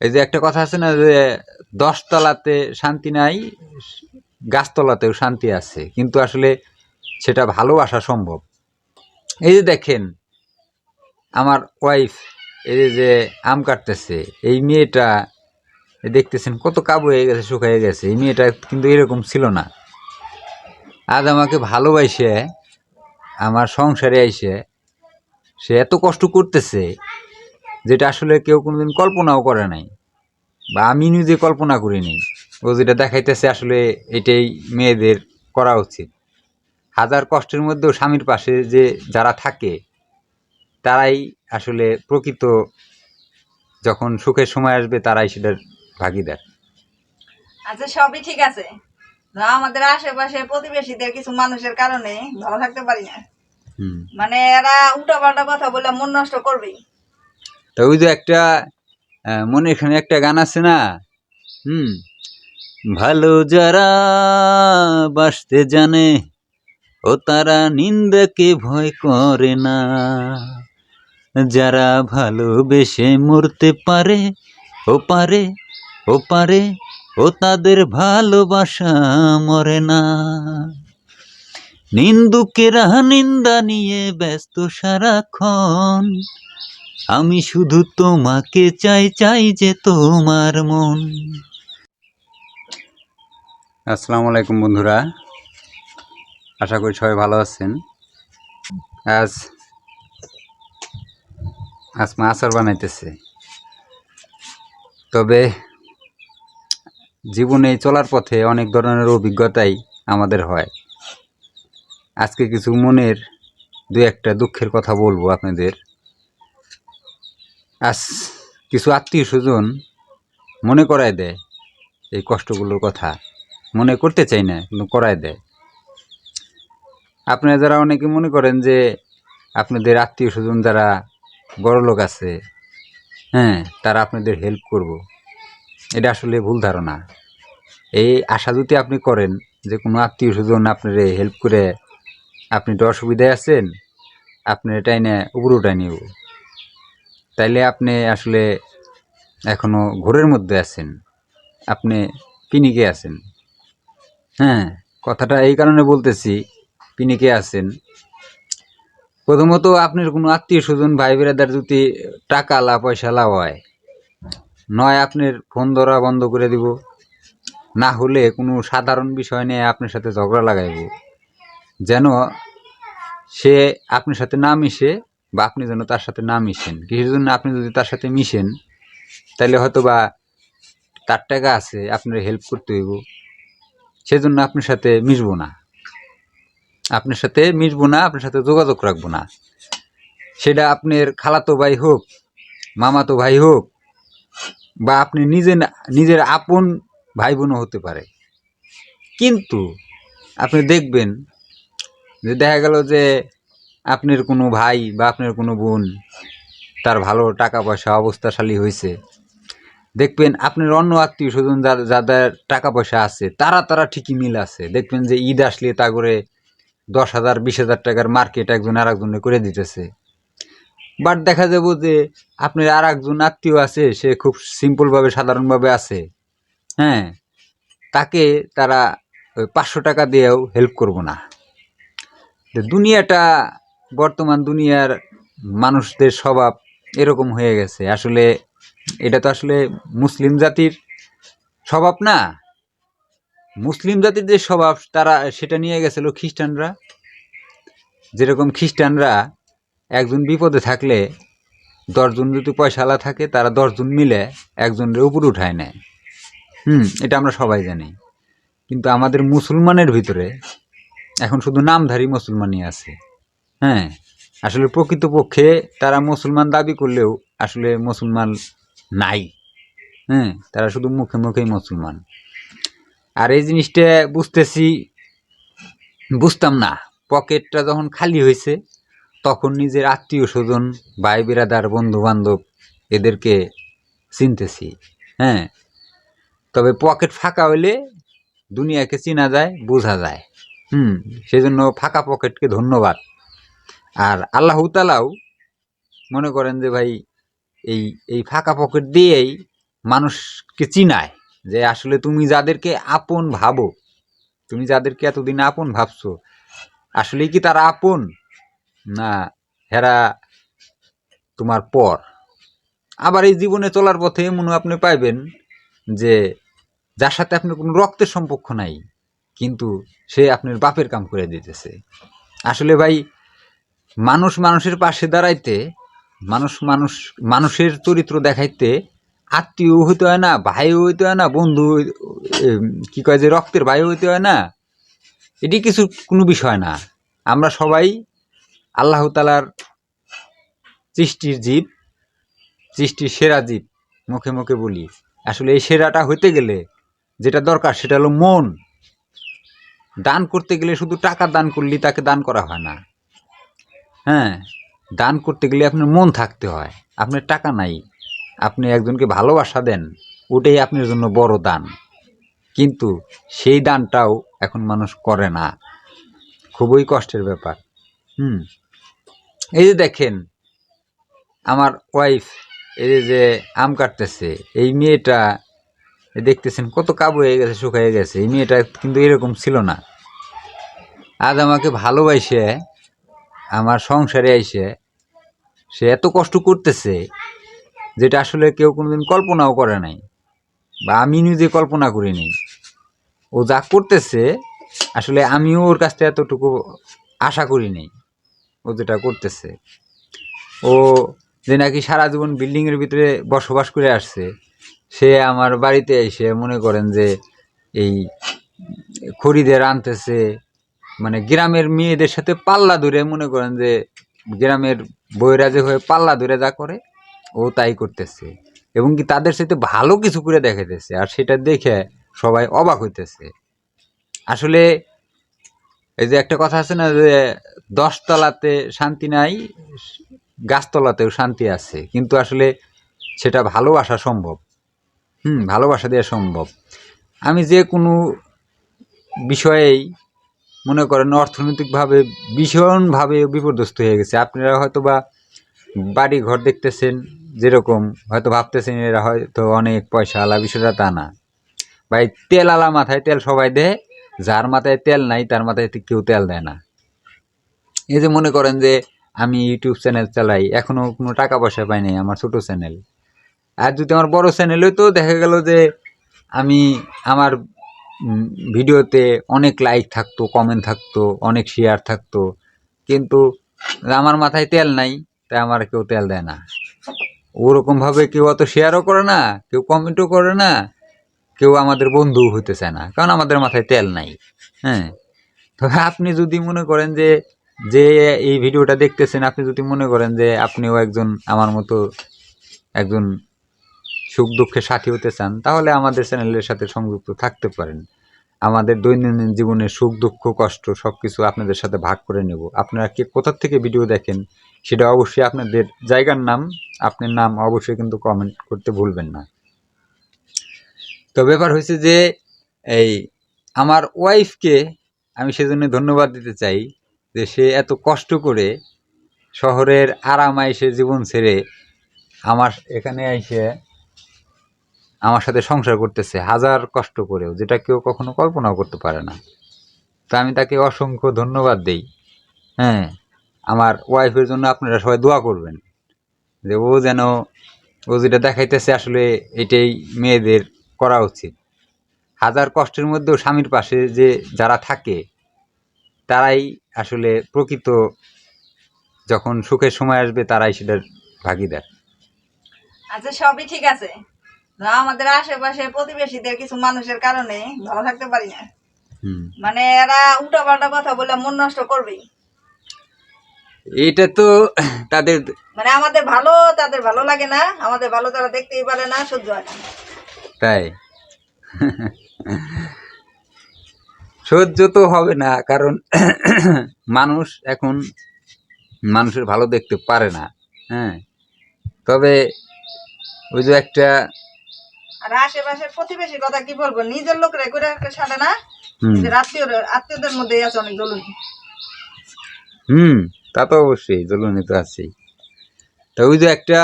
এই যে একটা কথা আছে না যে ১০ তলাতে শান্তি নাই, গাছতলাতেও শান্তি আছে, কিন্তু আসলে সেটা ভালোবাসা সম্ভব। এই যে দেখেন আমার ওয়াইফ এই যে আম কাটতেছে, এই মেয়েটা দেখতেছেন কত কাবু হয়ে গেছে, শুকিয়ে গেছে। এই মেয়েটা কিন্তু এরকম ছিল না। আজ আমাকে ভালোবাসে আমার সংসারে আইসে সে এত কষ্ট করতেছে যেটা আসলে কেউ কোনোদিন কল্পনাও করে নাই, বা আমি নিজে কল্পনা করিনি। ও যেটা দেখাইতেছে আসলে এটাই মেয়েদের করা উচিত। হাজার কষ্টের মধ্যেও স্বামীর পাশে যে যারা থাকে তারাই আসলে প্রকৃত, যখন সুখের সময় আসবে তারাই সেটার ভাগিদার। আচ্ছা, সবই ঠিক আছে, আমাদের আশেপাশে প্রতিবেশীদের কিছু মানুষের কারণে ভালো থাকতে পারি না। মানে এরা উল্টা পাল্টা কথা বলে মন নষ্ট করবেই। তো ওই যে একটা মনে এখানে একটা গান আছে না, ভালো যারা বাসতে জানে ও তারা নিন্দাকে ভয় করে না, যারা ভালোবেসে মরতে পারে ও পারে ও পারে ও তাদের ভালোবাসা মরে না। নিন্দুকেরা নিন্দা নিয়ে ব্যস্ত সারাক্ষণ, আমি শুধু তোমাকে চাই, চাই যে তোমার মন। আসসালামু আলাইকুম বন্ধুরা, আশা করি সবাই ভালো আছেন। আজ মা আচার বানাইতেছে। তবে জীবনে চলার পথে অনেক ধরনের অভিজ্ঞতাই আমাদের হয়। আজকে কিছু মনের দু একটা দুঃখের কথা বলবো আপনাদের। আজ কিছু আত্মীয় স্বজন মনে করায় দেয় এই কষ্টগুলোর কথা, মনে করতে চাই না কিন্তু করায় দেয়। আপনারা যারা অনেকে মনে করেন যে আপনাদের আত্মীয় স্বজন যারা বড়লোক আছে, তারা আপনাদের হেল্প করব, এটা আসলে ভুল ধারণা। এই আশা যদি আপনি করেন যে কোনো আত্মীয় স্বজন আপনার হেল্প করে, আপনি একটু অসুবিধায় আছেন, আপনি এটাই না উপরে উঠায় নিব, তাইলে আপনি আসলে এখনো ঘোরের মধ্যে আছেন, আপনি পিনিকে আছেন। কথাটা এই কারণে বলতেছি, পিনিকে আছেন। প্রথমত আপনার কোনো আত্মীয় স্বজন ভাই বেড়াদার যদি টাকা লা পয়সা লা হয়, নয় আপনার ফোন ধরা বন্ধ করে দিব, না হলে কোনো সাধারণ বিষয় নিয়ে আপনার সাথে ঝগড়া লাগাইব, যেন সে আপনার সাথে না মিশে বা আপনি যেন তার সাথে না মিশেন। কিছুর জন্য আপনি যদি তার সাথে মিশেন তাহলে হয়তো বা তার টাকা আছে, আপনার হেল্প করতে হইব, সেজন্য আপনার সাথে মিশবো না, আপনার সাথে যোগাযোগ রাখবো না। সেটা আপনার খালাতো ভাই হোক, মামাতো ভাই হোক, বা আপনি নিজের আপন ভাই বোনও হতে পারে। কিন্তু আপনি দেখবেন যে দেখা গেল যে আপনার কোনো ভাই বা আপনার কোনো বোন তার ভালো টাকা পয়সা অবস্থাশালী হয়েছে, দেখবেন আপনার অন্য আত্মীয় স্বজন যাদের টাকা পয়সা আছে তারা ঠিকই মিল আছে। দেখবেন যে ঈদ আসলে তা করে 10,000 20,000 টাকার মার্কেট একজন আর একজনে করে দিতেছে। বাট দেখা যাব যে আপনার আর একজন আত্মীয় আছে, সে খুব সিম্পলভাবে সাধারণভাবে আছে, তাকে তারা 500 টাকা দিয়েও হেল্প করব না। দুনিয়াটা, বর্তমান দুনিয়ার মানুষদের স্বভাব এরকম হয়ে গেছে। আসলে এটা তো আসলে মুসলিম জাতির স্বভাব না। মুসলিম জাতির যে স্বভাব তারা সেটা নিয়ে গেছিল খ্রিস্টানরা। যেরকম খ্রিস্টানরা একজন বিপদে থাকলে 10 জন যদি পয়সাওয়ালা থাকে তারা 10 জন মিলে একজনের উপর উঠায় নেয়। এটা আমরা সবাই জানি। কিন্তু আমাদের মুসলমানের ভিতরে এখন শুধু নামধারী মুসলমানই আছে। আসলে প্রকৃতপক্ষে তারা মুসলমান দাবি করলেও আসলে মুসলমান নাই। তারা শুধু মুখে মুখেই মুসলমান। আর এই জিনিসটা বুঝতাম না, পকেটটা যখন খালি হয়েছে তখন নিজের আত্মীয় স্বজন, ভাই বিরাদার, বন্ধু বান্ধব এদেরকে চিনতেছি। তবে পকেট ফাঁকা হইলে দুনিয়াকে চিনা যায়, বোঝা যায়। সেজন্য ফাঁকা পকেটকে ধন্যবাদ। আর আল্লাহ তাআলাও মনে করেন যে ভাই এই ফাঁকা পকেট দিয়েই মানুষকে চিনায় যে আসলে তুমি যাদেরকে আপন ভাবো, তুমি যাদেরকে এতদিন আপন ভাবছো, আসলে কি তারা আপন, না হেরা তোমার পর। আবার এই জীবনে চলার পথে এমন আপনি পাইবেন যে যার সাথে আপনার কোনো রক্তের সম্পর্ক নাই, কিন্তু সে আপনার বাপের কাম করে দিতেছে। আসলে ভাই, মানুষ মানুষের পাশে দাঁড়াইতে, মানুষের চরিত্র দেখাইতে আত্মীয় হইতে হয় না, ভাইও হইতে হয় না, বন্ধু কি কয় যে রক্তের ভাইও হইতে হয় না, এটি কিছু কোনো বিষয় না। আমরা সবাই আল্লাহ তাআলার সৃষ্টির জীব, সৃষ্টির সেরা জীব, মুখে মুখে বলি। আসলে এই সেরাটা হইতে গেলে যেটা দরকার সেটা হলো মন। দান করতে গেলে শুধু টাকা দান করলেই তাকে দান করা হয় না। হ্যাঁ, দান করতে গেলে আপনার মন থাকতে হয়। আপনার টাকা নাই, আপনি একজনকে ভালোবাসা দেন, ওটাই আপনার জন্য বড় দান। কিন্তু সেই দানটাও এখন মানুষ করে না, খুবই কষ্টের ব্যাপার। এই যে দেখেন আমার ওয়াইফ, এই যে আম কাটতেছে, এই মেয়েটা দেখতেছেন কত কাবু হয়ে গেছে, শুকিয়ে গেছে। এই মেয়েটা কিন্তু এরকম ছিল না। আজ আমাকে ভালোবাসে আমার সংসারে আইসে সে এত কষ্ট করতেছে, যেটা আসলে কেউ কোনোদিন কল্পনাও করে নাই, বা আমি নিজে কল্পনা করিনি। ও যা করতেছে আসলে আমিও ওর কাছ থেকে এতটুকু আশা করিনি। ও যেটা করতেছে, ও যে নাকি সারা জীবন বিল্ডিংয়ের ভিতরে বসবাস করে আসছে, সে আমার বাড়িতে এসে মনে করেন যে এই খরিদের আনতেছে, মানে গ্রামের মেয়েদের সাথে পাল্লা ধরে, মনে করেন যে গ্রামের বইরা যে হয়ে পাল্লা ধরে যা করে ও তাই করতেছে, এবং কি তাদের সাথে ভালো কিছু করে দেখাইতেছে, আর সেটা দেখে সবাই অবাক হইতেছে। আসলে এই যে একটা কথা আছে না যে 10 তলাতে শান্তি নাই, গাছতলাতেও শান্তি আছে, কিন্তু আসলে সেটা ভালোবাসা সম্ভব। ভালোবাসা দেওয়া সম্ভব। আমি যে কোনো বিষয়েই মনে করেন অর্থনৈতিকভাবে ভীষণভাবে বিপর্যস্ত হয়ে গেছে। আপনারা হয়তো বা বাড়ি ঘর দেখতেছেন, যেরকম হয়তো ভাবতেছেন এরা হয়তো অনেক পয়সা আলা, বিষয়টা তা না ভাই। তেল আলা মাথায় তেল সবাই দেয়, যার মাথায় তেল নাই তার মাথায় কেউ তেল দেয় না। এই যে মনে করেন যে আমি ইউটিউব চ্যানেল চালাই, এখনো কোনো টাকা পয়সা পাই নাই, আমার ছোট চ্যানেল। আর যদি আমার বড় চ্যানেল হইতো, দেখা গেল যে আমি আমার ভিডিওতে অনেক লাইক থাকতো, কমেন্ট থাকতো, অনেক শেয়ার থাকতো, কিন্তু আমার মাথায় তেল নাই, তাই আমার কেউ তেল দেয় না। ওরকমভাবে কেউ অত শেয়ারও করে না, কেউ কমেন্টও করে না, কেউ আমাদের বন্ধু হইতে চায় না, কারণ আমাদের মাথায় তেল নাই। হ্যাঁ, তবে আপনি যদি মনে করেন যে যে এই ভিডিওটা দেখতেছেন, আপনি যদি মনে করেন যে আপনিও একজন আমার মতো একজন সুখ দুঃখের সাথী হতে চান, তাহলে আমাদের চ্যানেলের সাথে সংযুক্ত থাকতে পারেন। আমাদের দৈনন্দিন জীবনের সুখ দুঃখ কষ্ট সবকিছু আপনাদের সাথে ভাগ করে নেব। আপনারা কে কোথা থেকে ভিডিও দেখেন সেটা অবশ্যই আপনাদের জায়গার নাম, আপনার নাম অবশ্যই কিন্তু কমেন্ট করতে ভুলবেন না। তো ব্যাপার হয়েছে যে এই আমার ওয়াইফকে আমি সেজন্য ধন্যবাদ দিতে চাই যে সে এত কষ্ট করে শহরের আরাম আইসে জীবন ছেড়ে আমার এখানে এসে আমার সাথে সংসার করতেছে, হাজার কষ্ট করেও, যেটা কেউ কখনো কল্পনাও করতে পারে না। তো আমি তাকে অসংখ্য ধন্যবাদ দেই। হ্যাঁ, আমার ওয়াইফের জন্য আপনারা সবাই দোয়া করবেন যে ও যেন, ও যেটা দেখাইতেছে আসলে এটাই মেয়েদের করা উচিত। হাজার কষ্টের মধ্যেও স্বামীর পাশে যে যারা থাকে তারাই আসলে প্রকৃত, যখন সুখের সময় আসবে তারাই সেটার ভাগিদার। আচ্ছা, সবই ঠিক আছে, আমাদের আশেপাশে প্রতিবেশীদের কিছু মানুষের কারণে ভালো থাকতে পারি না। মানে এরা উল্টা পাল্টা কথা বলে মন নষ্ট করবেই। এটা তো তাদের, মানে আমাদের ভালো তাদের ভালো লাগে না, আমাদের ভালো তারা দেখতেই পারে না, সহ্য হয় না। তাই সহ্য তো হবে না, কারণ মানুষ এখন মানুষের ভালো দেখতে পারে না। হ্যাঁ, তবে ওই যে একটা, আর আশেপাশের প্রতিবেশীর কথা কি বলবো, নিজের লোকরা করে সাথে না, আত্মীয়দের মধ্যে আছে অনেক জ্বলুনি। তা তো অবশ্যই জ্বলুনি তো আছেই। তো ওই যে একটা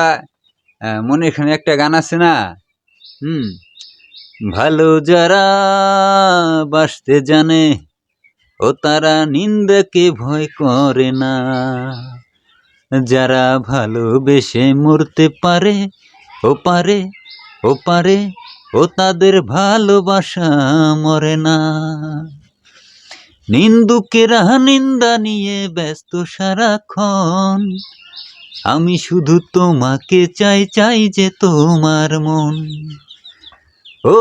মনে এখানে একটা গান আছে না, ভালো যারা বাসতে জানে ও তারা নিন্দাকে ভয় করে না, যারা ভালোবেসে মরতে পারে ও পারে ও পারে ও তাদের ভালোবাসা মরে না। নিন্দুকেরা নিন্দা নিয়ে ব্যস্ত সারাক্ষণ, আমি শুধু তোমাকে চাই, চাই যে তোমার মন। ও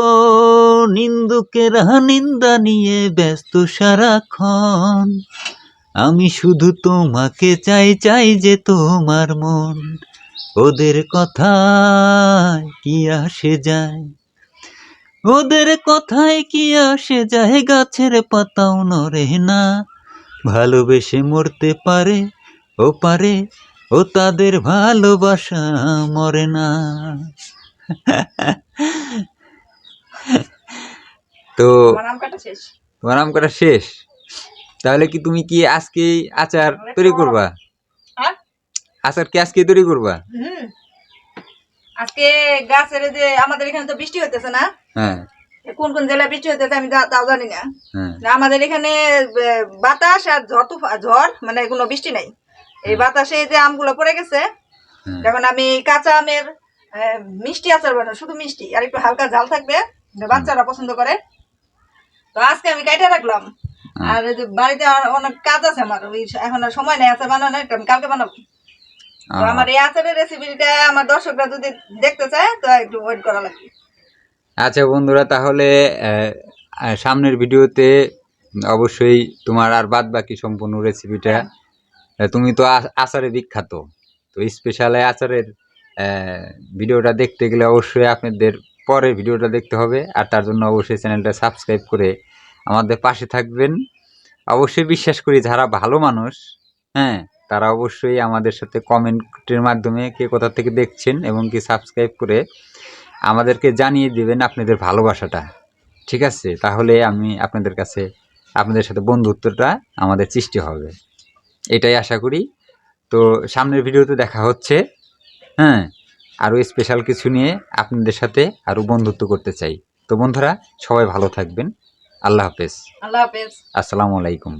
নিন্দুকেরা নিন্দা নিয়ে ব্যস্ত সারাক্ষণ, আমি শুধু তোমাকে চাই, চাই যে তোমার মন। ওদের কথায় কি আসে যায়, ওদের কথায় কি আসে যায়, গাছের পাতাও নড়ে না। ভালোবেসে মরতে পারে ও পারে ও তাদের ভালোবাসা মরে না। তো আমার আম কাটা শেষ। তোমার আম কাটা শেষ? তাহলে কি তুমি কি আজকে আচার তৈরি করবা? হ্যাঁ? আচার কি আজকে তৈরি করবা? আজকে গাছের যে আমাদের এখানে তো বৃষ্টি হইতেছে না, হ্যাঁ, কোন কোন জেলায় বৃষ্টি হইতেছে আমি তাও জানি না। হ্যাঁ, আমাদের এখানে বাতাস আর ঝড় মানে কোনো বৃষ্টি নাই। এই বাতাসে যে আমগুলো পড়ে গেছে, হ্যাঁ। এখন আমি কাঁচা আমের মিষ্টি আচার বানাবো, শুধু মিষ্টি আর একটু হালকা ঝাল থাকবে, বাচ্চারা পছন্দ করে। তো আজকে আমি কাইটা রাখলাম। আর এই যে বাড়িতে অনেক কাজ আছে আমার, ওই এখন আর সময় নেই আচার বানানোর, আমি কালকে বানাবো। তো আমার এই আচারের রেসিপিটা আমার দর্শকরা যদি দেখতে চায় তো একটু ওয়েট করা লাগবে। আচ্ছা বন্ধুরা, তাহলে সামনের ভিডিওতে অবশ্যই তোমার আর বাদ বাকি সম্পূর্ণ রেসিপিটা, তুমি তো আচারে বিখ্যাত, তো স্পেশাল আচারের ভিডিওটা দেখতে গেলে অবশ্যই আপনাদের পরের ভিডিওটা দেখতে হবে। আর তার জন্য অবশ্যই চ্যানেলটা সাবস্ক্রাইব করে আমাদের পাশে থাকবেন। অবশ্যই বিশ্বাস করি যারা ভালো মানুষ, হ্যাঁ, তারা অবশ্যই আমাদের সাথে কমেন্টের মাধ্যমে কে কোথা থেকে দেখছেন এবং কি সাবস্ক্রাইব করে আমাদেরকে জানিয়ে দেবেন আপনাদের ভালোবাসাটা, ঠিক আছে? তাহলে আমি আপনাদের কাছে আপনাদের সাথে বন্ধুত্বটা আমাদের সৃষ্টি হবে, এটাই আশা করি। তো সামনের ভিডিওতে দেখা হচ্ছে, হ্যাঁ, আরও স্পেশাল কিছু নিয়ে আপনাদের সাথে আরও বন্ধুত্ব করতে চাই। তো বন্ধুরা সবাই ভালো থাকবেন। আল্লাহ হাফেজ। আল্লাহ হাফেজ। আসসালামু আলাইকুম।